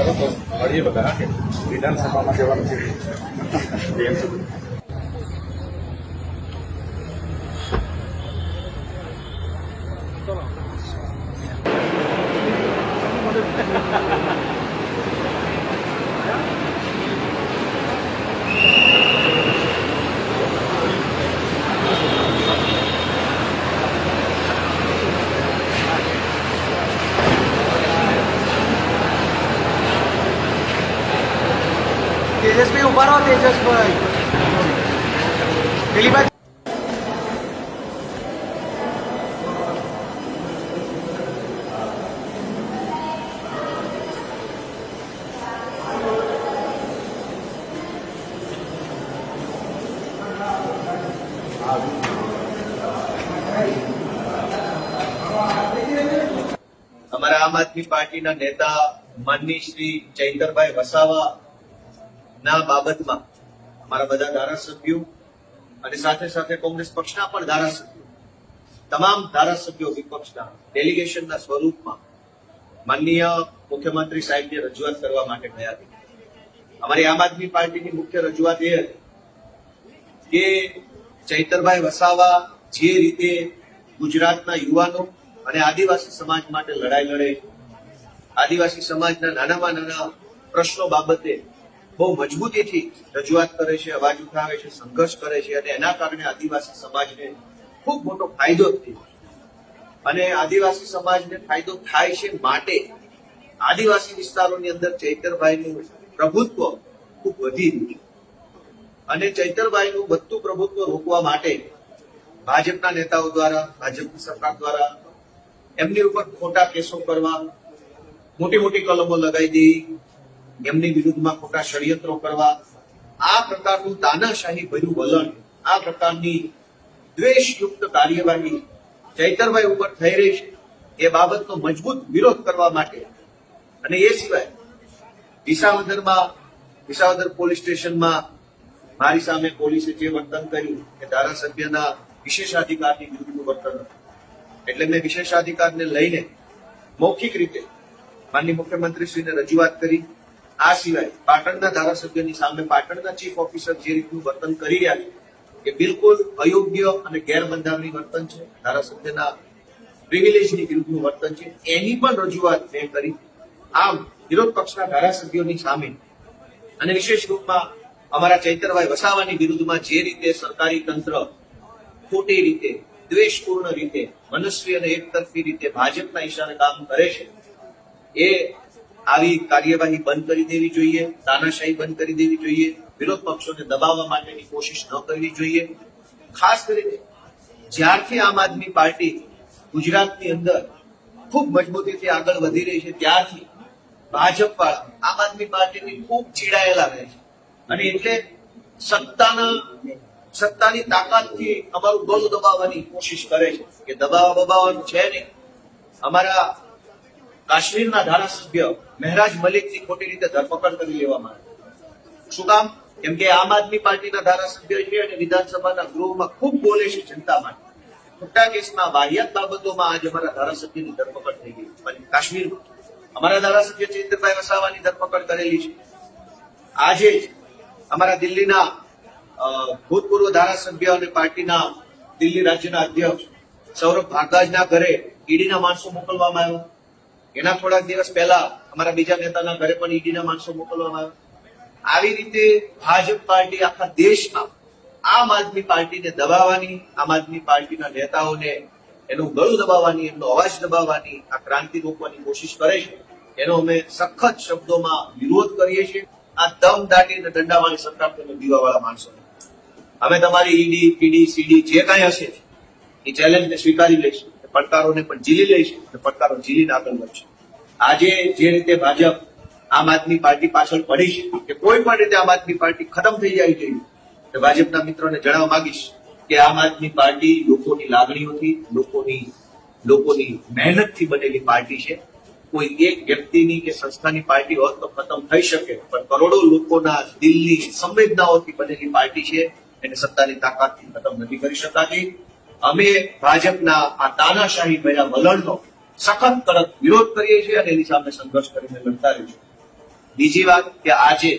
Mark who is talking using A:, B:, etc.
A: ચાલો તો મળીએ બધા કે વિધાનસભામાં જવાનું છે.
B: तेजस्वी उभा रहो. तेजसभाई પેલી બાજુ.
C: અમારા આમ આદમી પાર્ટીના નેતા માનનીય શ્રી ચૈતરભાઈ વસાવા ના બાબતમાં અમારા બધા ધારાસભ્યો અને સાથે સાથે કોંગ્રેસ પક્ષના પણ ધારાસભ્યો, તમામ ધારાસભ્યો વિપક્ષના ડેલિગેશનના સ્વરૂપમાં માનનીય મુખ્યમંત્રી સાહેબને રજૂઆત કરવા માટે ગયા હતા. અમારી આમ આદમી પાર્ટીની મુખ્ય રજૂઆત એ હતી કે ચૈતરભાઈ વસાવા જે રીતે ગુજરાતના યુવાનો અને આદિવાસી સમાજ માટે લડાઈ લડે, આદિવાસી સમાજના નાનામાં નાના પ્રશ્નો બાબતે બહુ મજબૂતીથી રજૂઆત કરે છે, અવાજ ઉઠાવે છે, સંઘર્ષ કરે છે અને એના કારણે આદિવાસી સમાજને ખૂબ મોટો ફાયદો થયો. અને આદિવાસી સમાજને ફાયદો થાય છે માટે આદિવાસી વિસ્તારોની અંદર ચૈતરભાઈનું પ્રભુત્વ ખૂબ વધી રહ્યું છે. અને ચૈતરભાઈનું વધતું પ્રભુત્વ રોકવા માટે ભાજપના નેતાઓ દ્વારા, ભાજપની સરકાર દ્વારા એમની ઉપર ખોટા કેસો કરવા, મોટી મોટી કલમો લગાવી દેવી, એમની વિરુદ્ધમાં ખોટા ષડયંત્રો કરવા, આ પ્રકારનું તાનાશાહી ભર્યું વલણ, આ પ્રકારની દ્વેષયુક્ત કાર્યવાહી ચૈતરભાઈ ઉપર થઈ રહી છે એ બાબતનો મજબૂત વિરોધ કરવા માટે અને એ સિવાય વિસાવદર પોલીસ સ્ટેશનમાં મારી સામે પોલીસે જે વર્તન કર્યું એ ધારાસભ્યના વિશેષાધિકારની વિરુદ્ધનું વર્તન હતું. એટલે મેં વિશેષાધિકારને લઈને મૌખિક રીતે માનનીય મુખ્યમંત્રીશ્રીને રજૂઆત કરી. આ સિવાય પાટણના ધારાસભ્યની સામે પાટણના ચીફ ઓફિસર જે રીતનું વર્તન કરી રહ્યા છે એ બિલકુલ અયોગ્ય અને ગેરબંધારણીય વર્તન છે, ધારાસભ્યના પ્રિવિલેજની વિરુદ્ધનું વર્તન છે, એની પણ રજૂઆત મેં કરી. આમ વિરોધ પક્ષના ધારાસભ્યોની સામે અને વિશેષ રૂપમાં અમારા ચૈતરભાઈ વસાવાની વિરુદ્ધમાં જે રીતે સરકારી તંત્ર ખોટી રીતે, દ્વેષપૂર્ણ રીતે, મનસ્વી અને એકતરફી રીતે ભાજપના ઈશારે કામ કરે છે, એ આવી કાર્યવાહી બંધ કરી દેવી જોઈએ, તાનાશાહી બંધ કરી દેવી જોઈએ, વિરોધ પક્ષોને દબાવવા માટેની કોશિશ ન કરવી જોઈએ. ખાસ કરીને જ્યારથી આમ આદમી પાર્ટી ગુજરાતની અંદર ખૂબ મજબૂતીથી આગળ વધી રહી છે ત્યારથી ભાજપ વાળા આમ આદમી પાર્ટીની ખૂબ ચીડાયેલા રહે છે અને એટલે સત્તાની તાકાતથી અમારું ગળું દબાવવાની કોશિશ કરે છે કે દબાવવાનું છે નહીં. અમારા કાશ્મીરના ધારાસભ્ય મહેરાજ મલિકની ખોટી રીતે ધરપકડ કરી લેવામાં આવી. શું કામ? કેમ કે આમ આદમી પાર્ટીના ધારાસભ્ય છે અને વિધાનસભાના ગૃહમાં ખૂબ બોલે છે જનતા માટે. ખોટા કેસમાં, વાહિયાત બાબતોમાં આજે અમારા ધારાસભ્યની ધરપકડ થઈ ગઈ. કાશ્મીરમાં અમારા ધારાસભ્ય ચૈતરભાઈ વસાવાની ધરપકડ કરેલી છે. આજે જ અમારા દિલ્હીના ભૂતપૂર્વ ધારાસભ્ય અને પાર્ટીના દિલ્હી રાજ્યના અધ્યક્ષ સૌરભ ભારદ્વાજના ઘરે ઈડીના માણસો મોકલવામાં આવ્યા. એના થોડાક દિવસ પહેલા અમારા બીજા નેતાના ઘરે પણ ઈડીના માણસો મોકલવામાં આવ્યા. આવી રીતે ભાજપ પાર્ટી આખા દેશમાં આમ આદમી પાર્ટીને દબાવવાની, આમ આદમી પાર્ટીના નેતાઓને એનું ગળું દબાવવાની, એમનો અવાજ દબાવવાની, આ ક્રાંતિ રોકવાની કોશિશ કરે છે. એનો અમે સખત શબ્દોમાં વિરોધ કરીએ છીએ. આ દમ દાટી અને દંડાવાળી સરકાર તમે દીવાવાળા માણસો, અમે તમારી ઈડી, પીડી, સીડી જે કાંઈ હશે એ ચેલેન્જને સ્વીકારી લઈશું, પડકારોને પણ ઝીલી લઈશું અને પડકારો ઝીલીને આગળ વધશે. આજે જે રીતે ભાજપ આમ આદમી પાર્ટી પાછળ પડી છે કે કોઈ પણ રીતે આમ આદમી પાર્ટી ખતમ થઈ જાય જોઈએ, તો ભાજપના મિત્રોને જણાવવા માંગીશ કે આમ આદમી પાર્ટી લોકોની લાગણીઓથી, લોકોની મહેનતથી બનેલી પાર્ટી છે. કોઈ એક વ્યક્તિની કે સંસ્થાની પાર્ટી હોત તો ખતમ થઈ શકે, પણ કરોડો લોકોના દિલની સંવેદનાઓથી બનેલી પાર્ટી છે. એને સત્તાની તાકાતથી ખતમ નથી કરી શકાતી. અમે ભાજપના આ તાનાશાહી ભર્યા વલણનો સખત કડક વિરોધ કરીએ છીએ અને એની સામે સંઘર્ષ કરીને લડતા રહીશું. બીજી વાત કે આજે